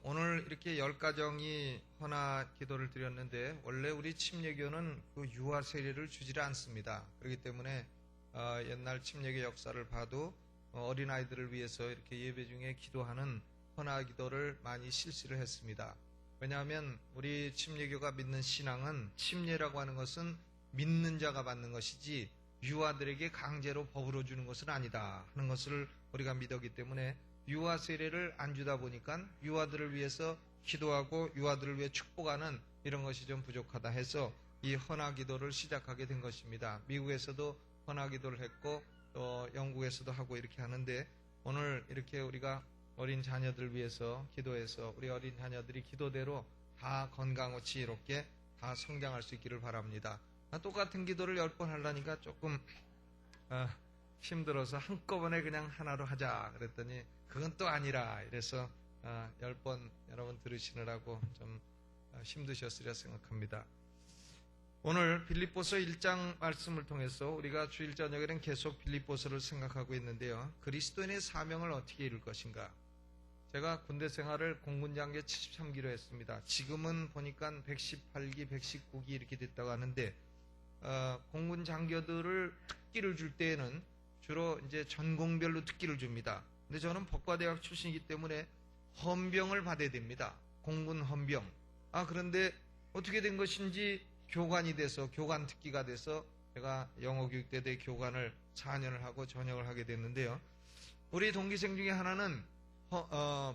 오늘 이렇게 10가정이 헌화 기도를 드렸는데 원래 우리 침례교는 그 유아 세례를 주지를 않습니다. 그렇기 때문에 옛날 침례교 역사를 봐도 어린아이들을 위해서 이렇게 예배 중에 기도하는 헌화 기도를 많이 실시를 했습니다. 왜냐하면 우리 침례교가 믿는 신앙은 침례라고 하는 것은 믿는 자가 받는 것이지 유아들에게 강제로 법으로 주는 것은 아니다 하는 것을 우리가 믿었기 때문에 유아 세례를 안 주다 보니까 유아들을 위해서 기도하고 유아들을 위해 축복하는 이런 것이 좀 부족하다 해서 이 헌화 기도를 시작하게 된 것입니다. 미국에서도 헌화 기도를 했고 또 영국에서도 하고 이렇게 하는데 오늘 이렇게 우리가 어린 자녀들 위해서 기도해서 우리 어린 자녀들이 기도대로 다 건강하고 지혜롭게 다 성장할 수 있기를 바랍니다. 똑같은 기도를 10번 하려니까 조금 힘들어서 한꺼번에 그냥 하나로 하자 그랬더니 그건 또 아니라 이래서 10번 여러분 들으시느라고 좀 힘드셨으리라 생각합니다. 오늘 빌립보서 1장 말씀을 통해서 우리가 주일 저녁에는 계속 빌립보서를 생각하고 있는데요. 그리스도인의 사명을 어떻게 이룰 것인가? 제가 군대 생활을 공군장교 73기로 했습니다. 지금은 보니까 118기, 119기 이렇게 됐다고 하는데 공군 장교들을 특기를 줄 때에는 주로 이제 전공별로 특기를 줍니다. 근데 저는 법과대학 출신이기 때문에 헌병을 받아야 됩니다. 공군 헌병. 그런데 어떻게 된 것인지 교관이 돼서 교관 특기가 돼서 제가 영어교육대대 교관을 4년을 하고 전역을 하게 됐는데요. 우리 동기생 중에 하나는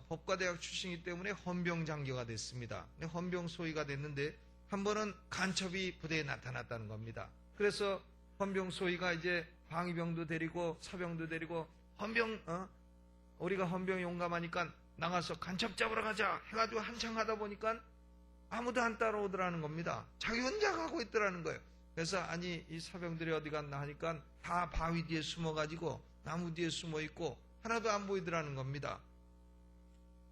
법과대학 출신이기 때문에 헌병 장교가 됐습니다. 근데 헌병 소위가 됐는데 한 번은 간첩이 부대에 나타났다는 겁니다. 그래서 헌병 소위가 이제 방위병도 데리고 사병도 데리고 우리가 헌병 용감하니까 나가서 간첩 잡으러 가자 해가지고 한참 하다 보니까 아무도 안 따라오더라는 겁니다. 자기 혼자 가고 있더라는 거예요. 그래서 아니 이 사병들이 어디 갔나 하니까 다 바위 뒤에 숨어가지고 나무 뒤에 숨어있고 하나도 안 보이더라는 겁니다.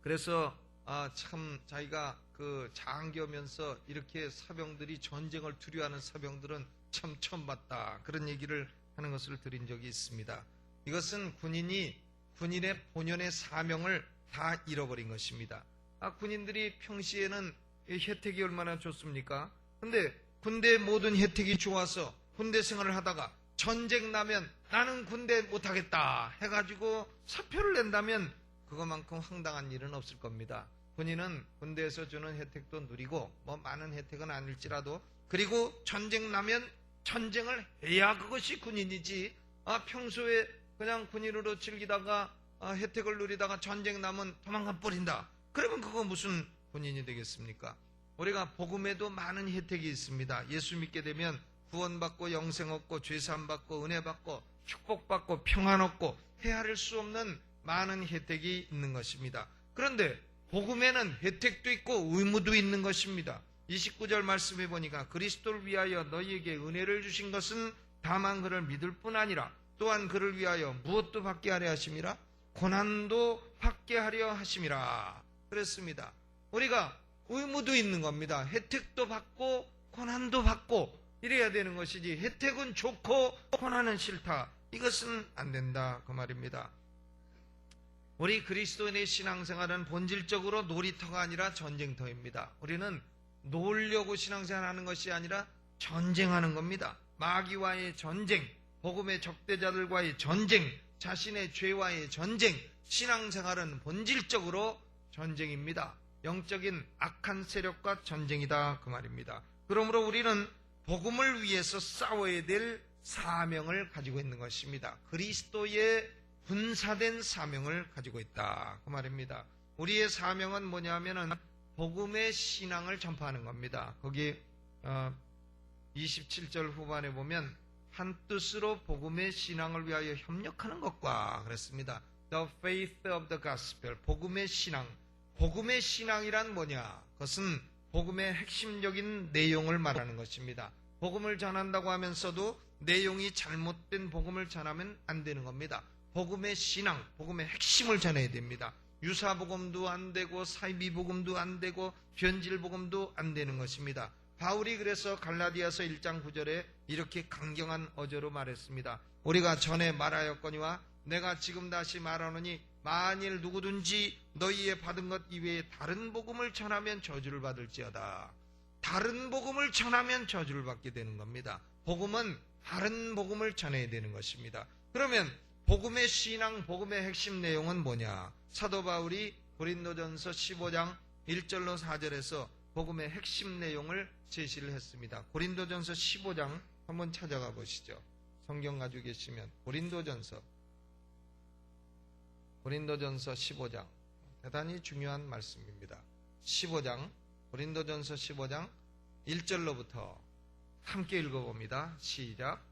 그래서 참 자기가 그 장교면서 이렇게 사병들이 전쟁을 두려워하는 사병들은 참 처음 봤다 그런 얘기를 하는 것을 드린 적이 있습니다. 이것은 군인의 본연의 사명을 다 잃어버린 것입니다. 군인들이 평시에는 혜택이 얼마나 좋습니까? 근데 군대의 모든 혜택이 좋아서 군대 생활을 하다가 전쟁 나면 나는 군대 못하겠다 해가지고 사표를 낸다면 그것만큼 황당한 일은 없을 겁니다. 군인은 군대에서 주는 혜택도 누리고 많은 혜택은 아닐지라도 그리고 전쟁 나면 전쟁을 해야 그것이 군인이지 평소에 그냥 군인으로 즐기다가 혜택을 누리다가 전쟁 나면 도망가 버린다. 그러면 그거 무슨 군인이 되겠습니까? 우리가 복음에도 많은 혜택이 있습니다. 예수 믿게 되면 구원받고 영생 얻고 죄사함 받고 은혜 받고 축복받고 평안 얻고 헤아릴 수 없는 많은 혜택이 있는 것입니다. 그런데 복음에는 혜택도 있고 의무도 있는 것입니다. 29절 말씀해 보니까 그리스도를 위하여 너희에게 은혜를 주신 것은 다만 그를 믿을 뿐 아니라 또한 그를 위하여 무엇도 받게 하려 하심이라 고난도 받게 하려 하심이라 그랬습니다. 우리가 의무도 있는 겁니다. 혜택도 받고 고난도 받고 이래야 되는 것이지 혜택은 좋고 고난은 싫다. 이것은 안 된다 그 말입니다. 우리 그리스도인의 신앙생활은 본질적으로 놀이터가 아니라 전쟁터입니다. 우리는 놀려고 신앙생활하는 것이 아니라 전쟁하는 겁니다. 마귀와의 전쟁, 복음의 적대자들과의 전쟁, 자신의 죄와의 전쟁, 신앙생활은 본질적으로 전쟁입니다. 영적인 악한 세력과 전쟁이다 그 말입니다. 그러므로 우리는 복음을 위해서 싸워야 될 사명을 가지고 있는 것입니다. 그리스도의 분사된 사명을 가지고 있다 그 말입니다. 우리의 사명은 뭐냐면은 복음의 신앙을 전파하는 겁니다. 거기 27절 후반에 보면 한뜻으로 복음의 신앙을 위하여 협력하는 것과 그랬습니다. The faith of the gospel, 복음의 신앙. 복음의 신앙이란 뭐냐? 그것은 복음의 핵심적인 내용을 말하는 것입니다. 복음을 전한다고 하면서도 내용이 잘못된 복음을 전하면 안 되는 겁니다. 복음의 신앙, 복음의 핵심을 전해야 됩니다. 유사복음도 안 되고 사이비복음도 안 되고 변질복음도 안 되는 것입니다. 바울이 그래서 갈라디아서 1장 9절에 이렇게 강경한 어조로 말했습니다. 우리가 전에 말하였거니와 내가 지금 다시 말하노니 만일 누구든지 너희의 받은 것 이외에 다른 복음을 전하면 저주를 받을지어다. 다른 복음을 전하면 저주를 받게 되는 겁니다. 복음은 다른 복음을 전해야 되는 것입니다. 그러면 복음의 신앙, 복음의 핵심 내용은 뭐냐? 사도 바울이 고린도전서 15장 1절로 4절에서 복음의 핵심 내용을 제시를 했습니다. 고린도전서 15장 한번 찾아가 보시죠. 성경 가지고 계시면 고린도전서 15장 대단히 중요한 말씀입니다. 15장 고린도전서 15장 1절로부터 함께 읽어봅니다. 시작.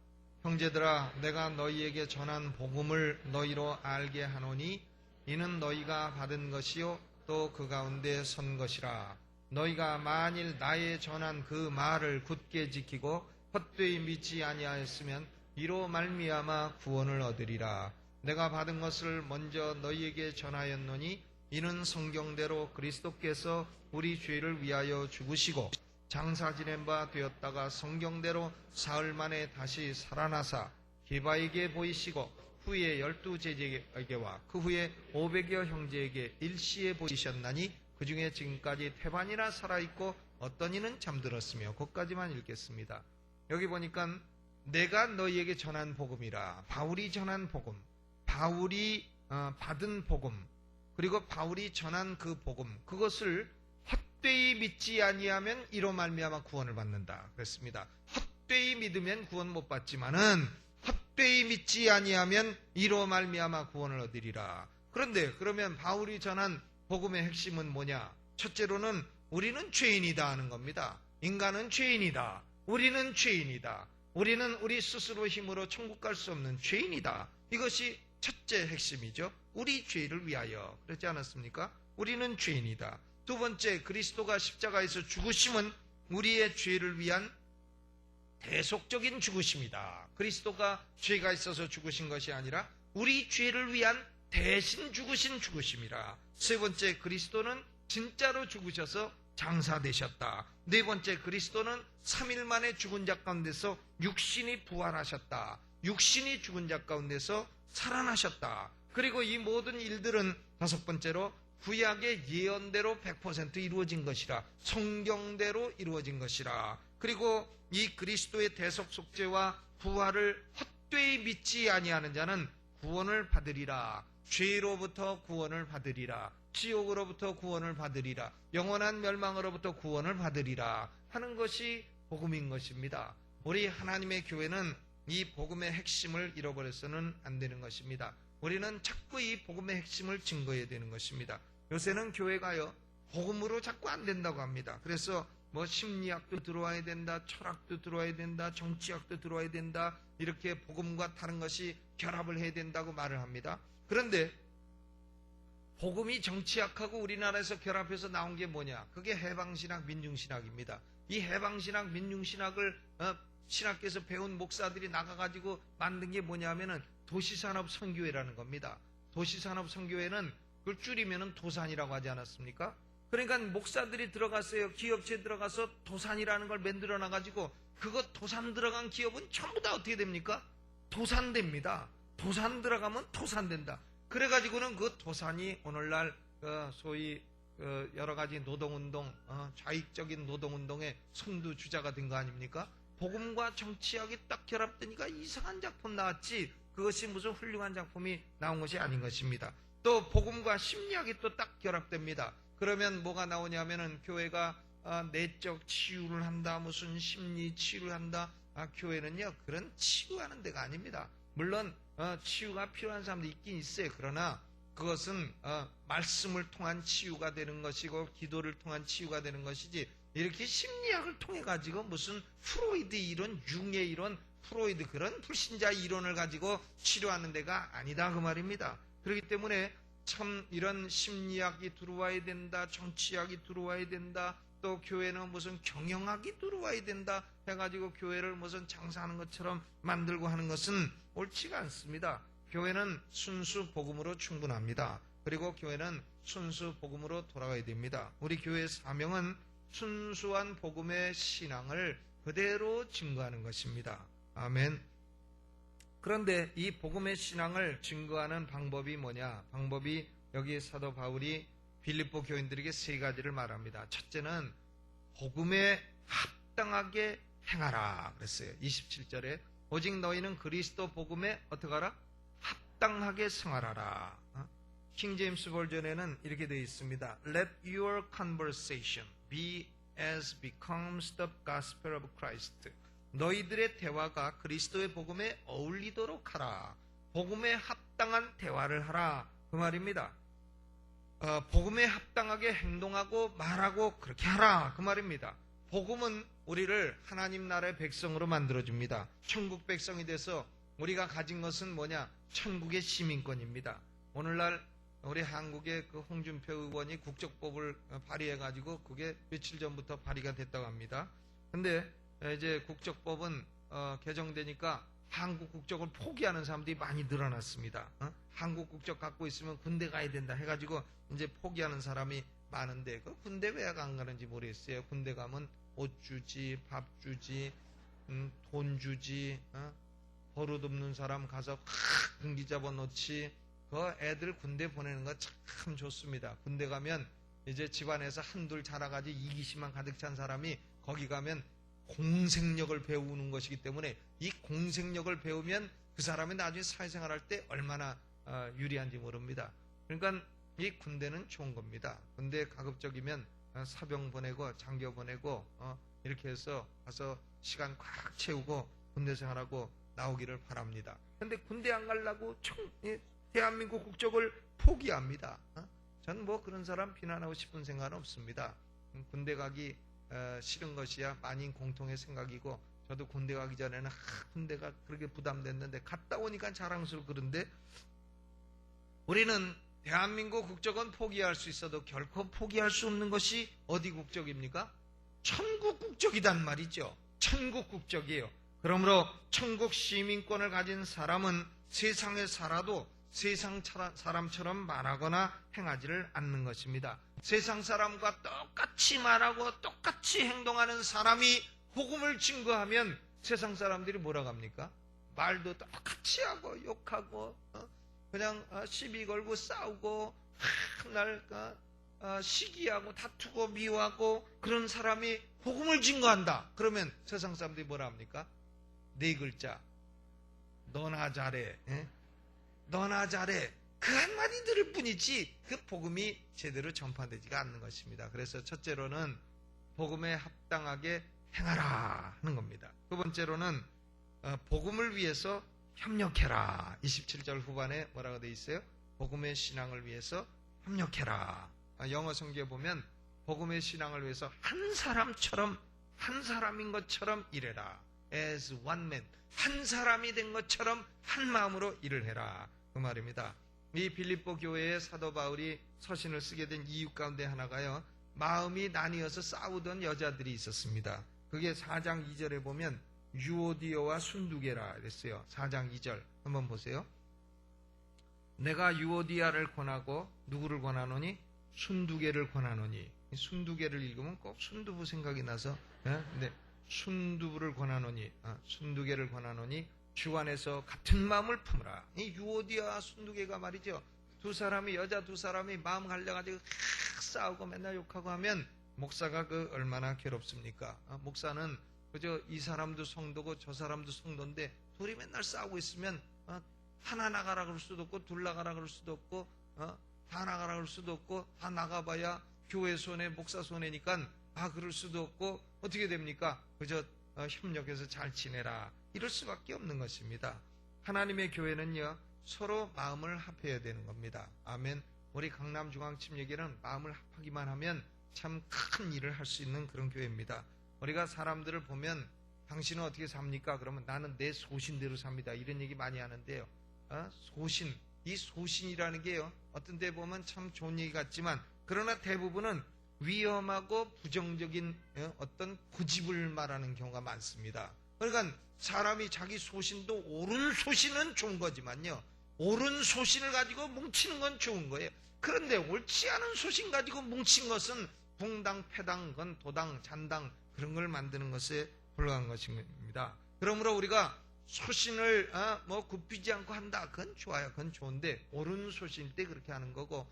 형제들아, 내가 너희에게 전한 복음을 너희로 알게 하노니 이는 너희가 받은 것이요 또 그 가운데 선 것이라. 너희가 만일 나의 전한 그 말을 굳게 지키고 헛되이 믿지 아니하였으면 이로 말미암아 구원을 얻으리라. 내가 받은 것을 먼저 너희에게 전하였노니 이는 성경대로 그리스도께서 우리 죄를 위하여 죽으시고 장사 지낸 바 되었다가 성경대로 사흘 만에 다시 살아나사 게바에게 보이시고 후에 12 제자에게와 그 후에 500여 형제에게 일시에 보이셨나니 그 중에 지금까지 태반이나 살아있고 어떤 이는 잠들었으며. 거기까지만 읽겠습니다. 여기 보니까 내가 너희에게 전한 복음이라. 바울이 전한 복음, 바울이 받은 복음, 그리고 바울이 전한 그 복음, 그것을 헛되이 믿지 아니하면 이로 말미암아 구원을 받는다 그랬습니다. 헛되이 믿으면 구원 못 받지만은 헛되이 믿지 아니하면 이로 말미암아 구원을 얻으리라. 그런데 그러면 바울이 전한 복음의 핵심은 뭐냐? 첫째로는 우리는 죄인이다 하는 겁니다. 인간은 죄인이다. 우리는 죄인이다. 우리는 우리 스스로 힘으로 천국 갈 수 없는 죄인이다. 이것이 첫째 핵심이죠. 우리 죄를 위하여. 그렇지 않았습니까? 우리는 죄인이다. 두 번째, 그리스도가 십자가에서 죽으심은 우리의 죄를 위한 대속적인 죽으심이다. 그리스도가 죄가 있어서 죽으신 것이 아니라 우리 죄를 위한 대신 죽으신 죽으심이라. 세 번째, 그리스도는 진짜로 죽으셔서 장사되셨다. 네 번째, 그리스도는 3일 만에 죽은 자 가운데서 육신이 부활하셨다. 육신이 죽은 자 가운데서 살아나셨다. 그리고 이 모든 일들은 다섯 번째로 구약의 예언대로 100% 이루어진 것이라. 성경대로 이루어진 것이라. 그리고 이 그리스도의 대속 속죄와 부활을 헛되이 믿지 아니하는 자는 구원을 받으리라. 죄로부터 구원을 받으리라. 지옥으로부터 구원을 받으리라. 영원한 멸망으로부터 구원을 받으리라 하는 것이 복음인 것입니다. 우리 하나님의 교회는 이 복음의 핵심을 잃어버려서는 안 되는 것입니다. 우리는 자꾸 이 복음의 핵심을 증거해야 되는 것입니다. 요새는 교회가요, 복음으로 자꾸 안 된다고 합니다. 그래서 심리학도 들어와야 된다, 철학도 들어와야 된다, 정치학도 들어와야 된다, 이렇게 복음과 다른 것이 결합을 해야 된다고 말을 합니다. 그런데 복음이 정치학하고 우리나라에서 결합해서 나온 게 뭐냐? 그게 해방신학, 민중신학입니다. 이 해방신학, 민중신학을 신학교에서 배운 목사들이 나가가지고 만든 게 뭐냐면은 도시산업선교회라는 겁니다. 도시산업선교회는 그걸 줄이면은 도산이라고 하지 않았습니까? 그러니까 목사들이 들어갔어요. 기업체에 들어가서 도산이라는 걸 만들어 놔가지고 그거 도산 들어간 기업은 전부 다 어떻게 됩니까? 도산됩니다. 도산 들어가면 도산된다. 그래가지고는 그 도산이 오늘날 소위 여러 가지 노동운동, 좌익적인 노동운동의 선두주자가 된 거 아닙니까? 복음과 정치학이 딱 결합되니까 이상한 작품 나왔지, 그것이 무슨 훌륭한 작품이 나온 것이 아닌 것입니다. 또 복음과 심리학이 또 딱 결합됩니다. 그러면 뭐가 나오냐면은 교회가 내적 치유를 한다, 무슨 심리 치유를 한다. 교회는요 그런 치유하는 데가 아닙니다. 물론 치유가 필요한 사람도 있긴 있어요. 그러나 그것은 말씀을 통한 치유가 되는 것이고 기도를 통한 치유가 되는 것이지, 이렇게 심리학을 통해 가지고 무슨 프로이드 이론, 융의 이론, 프로이드 그런 불신자 이론을 가지고 치료하는 데가 아니다 그 말입니다. 그렇기 때문에 참 이런 심리학이 들어와야 된다, 정치학이 들어와야 된다, 또 교회는 무슨 경영학이 들어와야 된다 해가지고 교회를 무슨 장사하는 것처럼 만들고 하는 것은 옳지가 않습니다. 교회는 순수 복음으로 충분합니다. 그리고 교회는 순수 복음으로 돌아가야 됩니다. 우리 교회의 사명은 순수한 복음의 신앙을 그대로 증거하는 것입니다. 아멘. 그런데 이 복음의 신앙을 증거하는 방법이 뭐냐? 방법이 여기 사도 바울이 빌립보 교인들에게 세 가지를 말합니다. 첫째는 복음에 합당하게 행하라 그랬어요. 27절에 오직 너희는 그리스도 복음에 어떻게 하라? 합당하게 생활하라. 킹제임스 버전에는 이렇게 되어 있습니다. Let your conversation be as becomes the gospel of Christ. 너희들의 대화가 그리스도의 복음에 어울리도록 하라. 복음에 합당한 대화를 하라. 그 말입니다. 복음에 합당하게 행동하고 말하고 그렇게 하라. 그 말입니다. 복음은 우리를 하나님 나라의 백성으로 만들어줍니다. 천국 백성이 돼서 우리가 가진 것은 뭐냐? 천국의 시민권입니다. 오늘날 우리 한국의 그 홍준표 의원이 국적법을 발의해가지고 그게 며칠 전부터 발의가 됐다고 합니다. 근데 이제 국적법은 개정되니까 한국 국적을 포기하는 사람들이 많이 늘어났습니다. 한국 국적 갖고 있으면 군대 가야 된다 해가지고 이제 포기하는 사람이 많은데 그 군대 왜 안 가는지 모르겠어요. 군대 가면 옷 주지, 밥 주지, 돈 주지, 버릇 없는 사람 가서 군기 잡아놓지. 그 애들 군대 보내는 거 참 좋습니다. 군대 가면 이제 집안에서 한둘 자라가지고 이기심만 가득 찬 사람이 거기 가면 공생력을 배우는 것이기 때문에 이 공생력을 배우면 그 사람이 나중에 사회생활할 때 얼마나 유리한지 모릅니다. 그러니까 이 군대는 좋은 겁니다. 군대 가급적이면 사병 보내고 장교 보내고 이렇게 해서 가서 시간 꽉 채우고 군대 생활하고 나오기를 바랍니다. 그런데 군대 안 가려고 대한민국 국적을 포기합니다. 전 뭐 그런 사람 비난하고 싶은 생각은 없습니다. 군대 가기 싫은 것이야 만인 공통의 생각이고 저도 군대 가기 전에는 군대가 그렇게 부담됐는데 갔다 오니까 자랑스럽고 그런데 우리는 대한민국 국적은 포기할 수 있어도 결코 포기할 수 없는 것이 어디 국적입니까? 천국 국적이단 말이죠. 천국 국적이에요. 그러므로 천국 시민권을 가진 사람은 세상에 살아도 세상 사람처럼 말하거나 행하지를 않는 것입니다. 세상 사람과 똑같이 말하고 똑같이 행동하는 사람이 복음을 증거하면 세상 사람들이 뭐라고 합니까? 말도 똑같이 하고 욕하고 그냥 시비 걸고 싸우고 날 시기하고 다투고 미워하고 그런 사람이 복음을 증거한다. 그러면 세상 사람들이 뭐라 합니까? 네 글자 너나 잘해. 너나 잘해. 그 한마디 들을 뿐이지 그 복음이 제대로 전파되지가 않는 것입니다. 그래서 첫째로는 복음에 합당하게 행하라 하는 겁니다. 두 번째로는 복음을 위해서 협력해라. 27절 후반에 뭐라고 되어 있어요? 복음의 신앙을 위해서 협력해라. 영어 성경에 보면 복음의 신앙을 위해서 한 사람처럼 한 사람인 것처럼 일해라. As one man. 한 사람이 된 것처럼 한 마음으로 일을 해라. 그 말입니다. 이 빌립보 교회에 사도 바울이 서신을 쓰게 된 이유 가운데 하나가요. 마음이 나뉘어서 싸우던 여자들이 있었습니다. 그게 4장 2절에 보면 유오디오와 순두계라 그랬어요. 4장 2절 한번 보세요. 내가 유오디아를 권하고 누구를 권하노니? 순두계를 권하노니. 순두계를 읽으면 꼭 순두부 생각이 나서 근데 순두부를 권하노니 순두계를 권하노니 주 안에서 같은 마음을 품으라. 이 유오디아와 순두계가 말이죠. 두 사람이 여자 두 사람이 마음 갈려가지고 싸우고 맨날 욕하고 하면 목사가 그 얼마나 괴롭습니까? 목사는 그저 이 사람도 성도고 저 사람도 성도인데 둘이 맨날 싸우고 있으면 하나 나가라 그럴 수도 없고 둘 나가라 그럴 수도 없고 다 나가라 그럴 수도 없고 다 나가봐야 교회 손해 목사 손해니까 그럴 수도 없고 어떻게 됩니까? 그저 협력해서 잘 지내라 이럴 수밖에 없는 것입니다. 하나님의 교회는요 서로 마음을 합해야 되는 겁니다. 아멘. 우리 강남중앙침례교회는 마음을 합하기만 하면 참 큰 일을 할 수 있는 그런 교회입니다. 우리가 사람들을 보면 당신은 어떻게 삽니까? 그러면 나는 내 소신대로 삽니다. 이런 얘기 많이 하는데요. 소신, 이 소신이라는 게요 어떤 데 보면 참 좋은 얘기 같지만 그러나 대부분은 위험하고 부정적인 어떤 고집을 말하는 경우가 많습니다. 그러니까 사람이 자기 소신도 옳은 소신은 좋은 거지만요 옳은 소신을 가지고 뭉치는 건 좋은 거예요. 그런데 옳지 않은 소신 가지고 뭉친 것은 붕당, 패당, 건 도당, 잔당 그런 걸 만드는 것에 불과한 것입니다. 그러므로 우리가 소신을 뭐 굽히지 않고 한다. 그건 좋아요. 그건 좋은데 옳은 소신일 때 그렇게 하는 거고,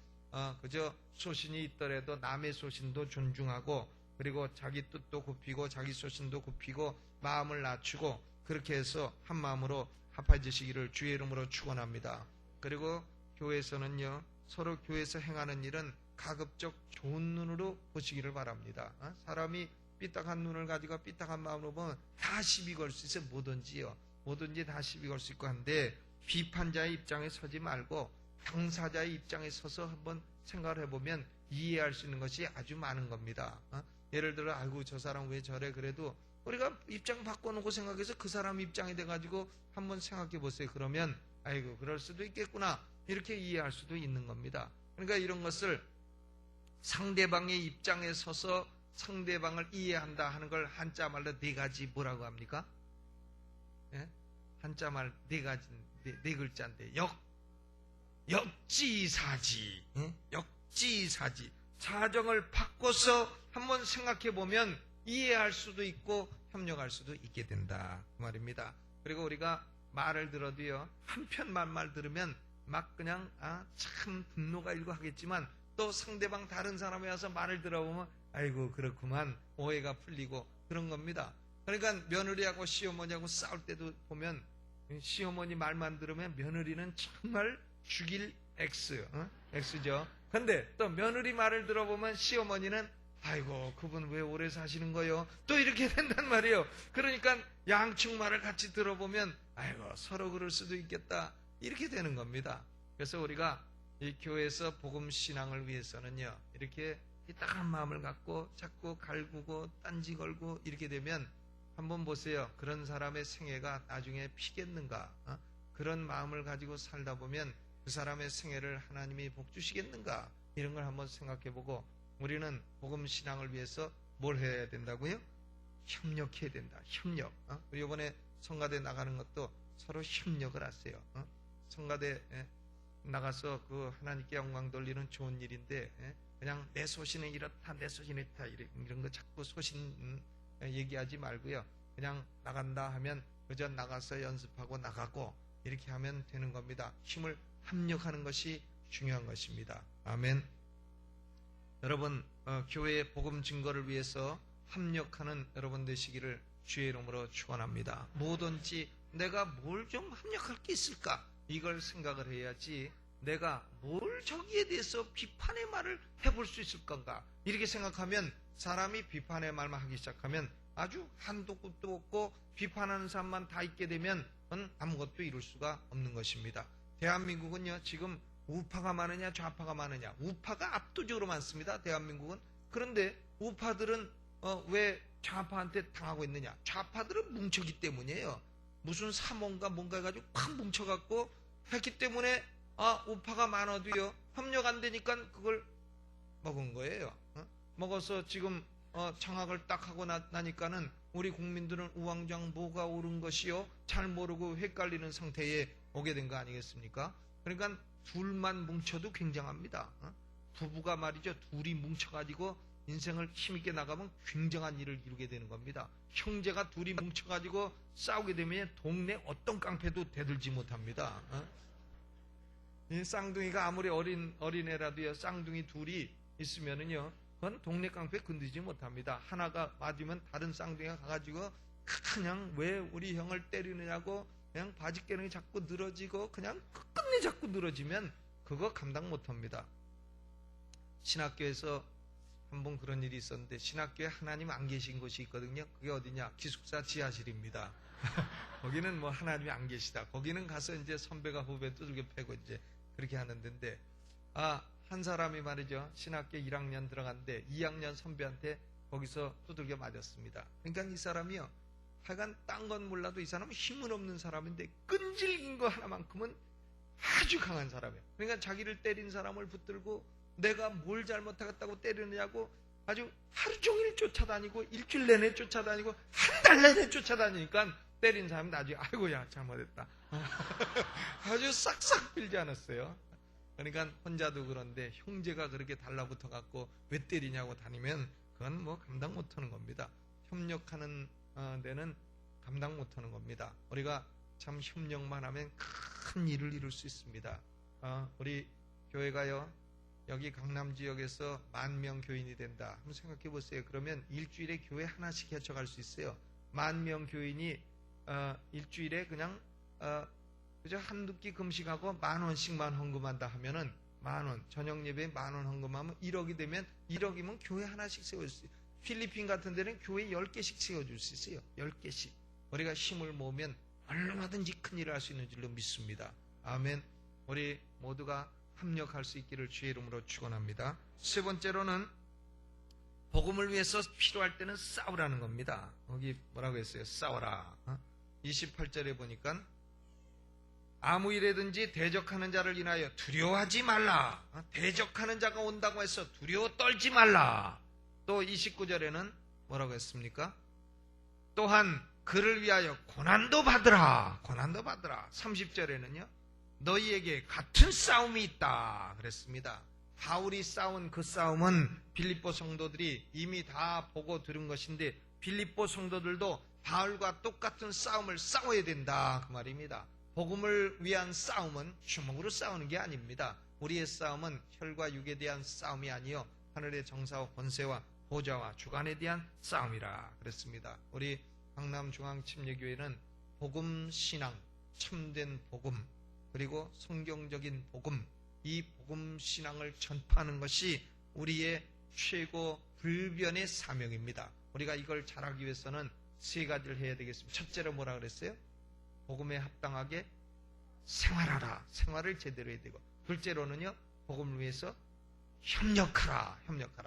그저 소신이 있더라도 남의 소신도 존중하고, 그리고 자기 뜻도 굽히고 자기 소신도 굽히고 마음을 낮추고 그렇게 해서 한 마음으로 합해지시기를 주의 이름으로 축원합니다. 그리고 교회에서는요, 서로 교회에서 행하는 일은 가급적 좋은 눈으로 보시기를 바랍니다. 사람이 삐딱한 눈을 가지고 삐딱한 마음으로 보면 다 시비 걸 수 있어요. 뭐든지 다 시비 걸 수 있고 한데, 비판자의 입장에 서지 말고 당사자의 입장에 서서 한번 생각을 해보면 이해할 수 있는 것이 아주 많은 겁니다. 예를 들어 아이고 저 사람 왜 저래, 그래도 우리가 입장 바꿔놓고 생각해서 그 사람 입장이 돼가지고 한번 생각해 보세요. 그러면 아이고 그럴 수도 있겠구나, 이렇게 이해할 수도 있는 겁니다. 그러니까 이런 것을 상대방의 입장에 서서 상대방을 이해한다 하는 걸 한자 말로 네 가지 뭐라고 합니까? 예? 한자 말 네 가지, 네 글자인데 역지사지. 역지사지. 사정을 바꿔서 한번 생각해 보면 이해할 수도 있고 협력할 수도 있게 된다, 그 말입니다. 그리고 우리가 말을 들어도요, 한편 말 들으면 막 그냥 참 분노가 일고 하겠지만, 또 상대방 다른 사람이 와서 말을 들어보면 아이고 그렇구만, 오해가 풀리고 그런 겁니다. 그러니까 며느리하고 시어머니하고 싸울 때도 보면 시어머니 말만 들으면 며느리는 정말 죽일 X죠. 근데 또 며느리 말을 들어보면 시어머니는 아이고 그분 왜 오래 사시는 거요? 또 이렇게 된단 말이에요. 그러니까 양측 말을 같이 들어보면 아이고 서로 그럴 수도 있겠다, 이렇게 되는 겁니다. 그래서 우리가 이 교회에서 복음 신앙을 위해서는요, 이렇게 삐딱한 마음을 갖고 자꾸 갈구고 딴지 걸고 이렇게 되면 한번 보세요. 그런 사람의 생애가 나중에 피겠는가? 그런 마음을 가지고 살다 보면 그 사람의 생애를 하나님이 복주시겠는가? 이런 걸 한번 생각해보고, 우리는 복음 신앙을 위해서 뭘 해야 된다고요? 협력해야 된다. 협력. 이번에 성가대 나가는 것도 서로 협력을 하세요. 성가대 나가서 그 하나님께 영광 돌리는 좋은 일인데, 그냥 내 소신은 이렇다, 내 소신은 이렇다, 이런 거 자꾸 소신 얘기하지 말고요. 그냥 나간다 하면 그저 나가서 연습하고 나가고 이렇게 하면 되는 겁니다. 힘을 합력하는 것이 중요한 것입니다. 아멘. 여러분, 교회의 복음 증거를 위해서 합력하는 여러분 되시기를 주의 이름으로 축원합니다. 뭐든지 내가 뭘 좀 합력할 게 있을까, 이걸 생각을 해야지 내가 뭘 저기에 대해서 비판의 말을 해볼 수 있을 건가, 이렇게 생각하면 사람이 비판의 말만 하기 시작하면 아주 한도 끝도 없고 비판하는 사람만 다 있게 되면 그건 아무것도 이룰 수가 없는 것입니다. 대한민국은요, 지금 우파가 많으냐 좌파가 많으냐, 우파가 압도적으로 많습니다. 대한민국은. 그런데 우파들은 왜 좌파한테 당하고 있느냐, 좌파들은 뭉쳤기 때문이에요. 무슨 사mon가 뭔가 해가지고 팍 뭉쳐갖고 했기 때문에 우파가 많아도요 협력 안 되니까 그걸 먹은 거예요. 먹어서 지금 장악을 딱 하고 나니까는 우리 국민들은 우왕좌왕 뭐가 옳은 것이요 잘 모르고 헷갈리는 상태에 오게 된 거 아니겠습니까? 그러니까 둘만 뭉쳐도 굉장합니다. 부부가 말이죠, 둘이 뭉쳐가지고 인생을 힘있게 나가면 굉장한 일을 이루게 되는 겁니다. 형제가 둘이 뭉쳐가지고 싸우게 되면 동네 어떤 깡패도 대들지 못합니다. 이 쌍둥이가 아무리 어린애라도요, 쌍둥이 둘이 있으면은요, 그건 동네 깡패 건드리지 못합니다. 하나가 맞으면 다른 쌍둥이가 가가지고 그냥 왜 우리 형을 때리느냐고 그냥 바지깨는 게 자꾸 늘어지고 그냥 끝끝내 자꾸 늘어지면 그거 감당 못합니다. 신학교에서 한번 그런 일이 있었는데, 신학교에 하나님 안 계신 곳이 있거든요. 그게 어디냐? 기숙사 지하실입니다. 거기는 뭐 하나님이 안 계시다. 거기는 가서 이제 선배가 후배 두들겨 패고 이제 그렇게 하는 데인데, 한 사람이 말이죠, 신학교 1학년 들어갔는데 2학년 선배한테 거기서 두들겨 맞았습니다. 그러니까 이 사람이요, 하여간 딴 건 몰라도 이 사람은 힘은 없는 사람인데 끈질긴 거 하나만큼은 아주 강한 사람이에요. 그러니까 자기를 때린 사람을 붙들고 내가 뭘 잘못하겠다고 때리느냐고 아주 하루 종일 쫓아다니고 일주일 내내 쫓아다니고 한 달 내내 쫓아다니니까 때린 사람이 나중에 아이고야 잘못했다 아주 싹싹 빌지 않았어요. 그러니까 혼자도 그런데 형제가 그렇게 달라붙어 갖고 왜 때리냐고 다니면 그건 뭐 감당 못하는 겁니다. 협력하는 데는 감당 못하는 겁니다. 우리가 참 협력만 하면 큰 일을 이룰 수 있습니다. 우리 교회가요, 여기 강남 지역에서 10,000명 교인이 된다. 한번 생각해 보세요. 그러면 일주일에 교회 하나씩 개척할 수 있어요. 10,000명 교인이 일주일에 그냥 그저 한두 끼 금식하고 10,000원씩만 헌금한다 하면은 10,000원, 저녁 예배에 10,000원 헌금하면 1억이 되면 1억이면 교회 하나씩 세울 수 있어요. 필리핀 같은 데는 교회 10개씩 세워줄 수 있어요. 10개씩. 우리가 힘을 모으면 얼마든지 큰 일을 할 수 있는 줄로 믿습니다. 아멘. 우리 모두가 합력할 수 있기를 주의 이름으로 축원합니다. 세 번째로는 복음을 위해서 필요할 때는 싸우라는 겁니다. 여기 뭐라고 했어요? 싸워라. 28절에 보니까 아무 일에든지 대적하는 자를 인하여 두려워하지 말라. 대적하는 자가 온다고 해서 두려워 떨지 말라. 또 29절에는 뭐라고 했습니까? 또한 그를 위하여 고난도 받으라. 고난도 받으라. 30절에는요. 너희에게 같은 싸움이 있다 그랬습니다. 바울이 싸운 그 싸움은 빌립보 성도들이 이미 다 보고 들은 것인데 빌립보 성도들도 바울과 똑같은 싸움을 싸워야 된다 그 말입니다. 복음을 위한 싸움은 주먹으로 싸우는 게 아닙니다. 우리의 싸움은 혈과 육에 대한 싸움이 아니요 하늘의 정사와 권세와 보좌와 주관에 대한 싸움이라 그랬습니다. 우리 강남중앙침례교회는 복음 신앙, 참된 복음, 그리고 성경적인 복음, 이 복음 신앙을 전파하는 것이 우리의 최고 불변의 사명입니다. 우리가 이걸 잘하기 위해서는 세 가지를 해야 되겠습니다. 첫째로 뭐라 그랬어요? 복음에 합당하게 생활하라. 생활을 제대로 해야 되고, 둘째로는요, 복음을 위해서 협력하라.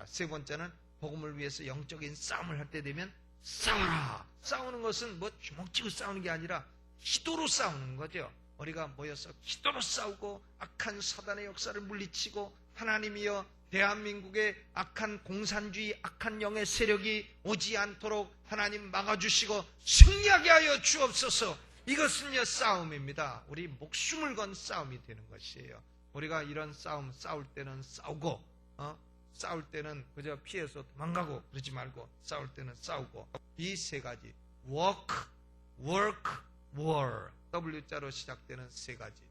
세 번째는 복음을 위해서 영적인 싸움을 할 때 되면 싸워라. 싸우는 것은 뭐 주먹쥐고 싸우는 게 아니라 기도로 싸우는 거죠. 우리가 모여서 기도로 싸우고 악한 사단의 역사를 물리치고 하나님이여 대한민국의 악한 공산주의, 악한 영의 세력이 오지 않도록 하나님 막아주시고 승리하게 하여 주옵소서. 이것은요 싸움입니다. 우리 목숨을 건 싸움이 되는 것이에요. 우리가 이런 싸움 싸울 때는 싸우고 싸울 때는 그저 피해서 도망가고 그러지 말고 싸울 때는 싸우고 이 세 가지 work, war W자로 시작되는 세 가지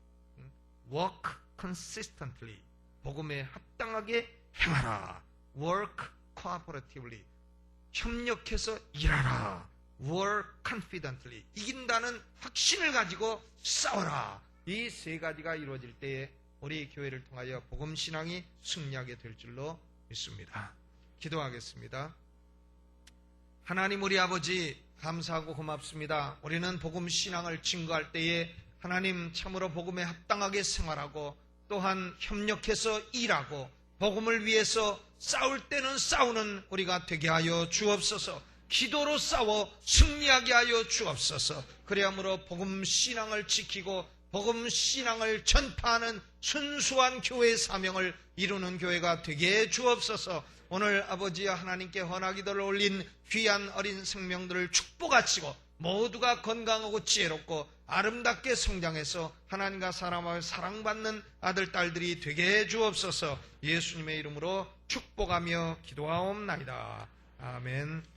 work consistently 복음에 합당하게 행하라. work cooperatively 협력해서 일하라. work confidently 이긴다는 확신을 가지고 싸워라. 이 세 가지가 이루어질 때에 우리 교회를 통하여 복음신앙이 승리하게 될 줄로 믿습니다. 기도하겠습니다. 하나님 우리 아버지 감사하고 고맙습니다. 우리는 복음신앙을 증거할 때에 하나님 참으로 복음에 합당하게 생활하고 또한 협력해서 일하고 복음을 위해서 싸울 때는 싸우는 우리가 되게 하여 주옵소서. 기도로 싸워 승리하게 하여 주옵소서. 그리함으로 복음신앙을 지키고 복음신앙을 전파하는 순수한 교회의 사명을 이루는 교회가 되게 해 주옵소서. 오늘 아버지와 하나님께 헌화기도를 올린 귀한 어린 생명들을 축복하시고 모두가 건강하고 지혜롭고 아름답게 성장해서 하나님과 사람을 사랑받는 아들 딸들이 되게 해 주옵소서. 예수님의 이름으로 축복하며 기도하옵나이다. 아멘.